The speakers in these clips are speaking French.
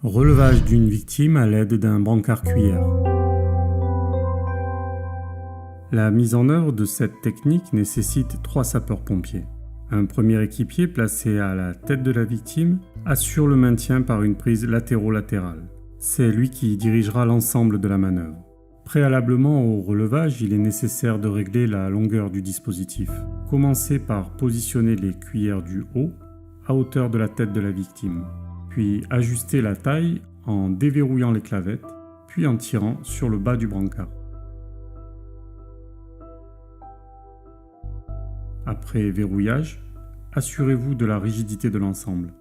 Relevage d'une victime à l'aide d'un brancard cuillère. La mise en œuvre de cette technique nécessite 3 sapeurs-pompiers. Un premier équipier placé à la tête de la victime assure le maintien par une prise latérale. C'est lui qui dirigera l'ensemble de la manœuvre. Préalablement au relevage, il est nécessaire de régler la longueur du dispositif. Commencez par positionner les cuillères du haut à hauteur de la tête de la victime. Puis ajustez la taille en déverrouillant les clavettes, puis en tirant sur le bas du brancard. Après verrouillage, assurez-vous de la rigidité de l'ensemble.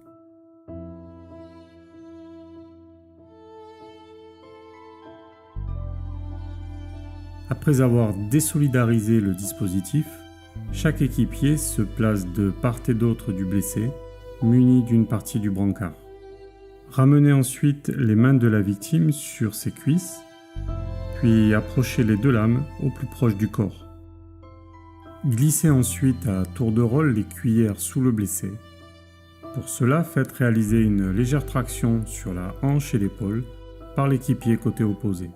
Après avoir désolidarisé le dispositif, chaque équipier se place de part et d'autre du blessé, muni d'une partie du brancard. Ramenez ensuite les mains de la victime sur ses cuisses, puis approchez les 2 lames au plus proche du corps. Glissez ensuite à tour de rôle les cuillères sous le blessé. Pour cela, faites réaliser une légère traction sur la hanche et l'épaule par l'équipier côté opposé.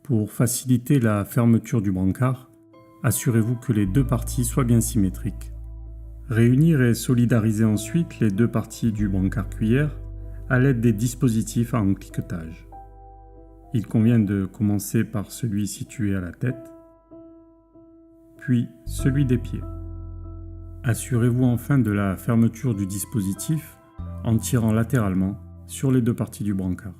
Pour faciliter la fermeture du brancard, assurez-vous que les 2 parties soient bien symétriques. Réunir et solidariser ensuite les 2 parties du brancard cuillère à l'aide des dispositifs à encliquetage. Il convient de commencer par celui situé à la tête, puis celui des pieds. Assurez-vous enfin de la fermeture du dispositif en tirant latéralement sur les 2 parties du brancard.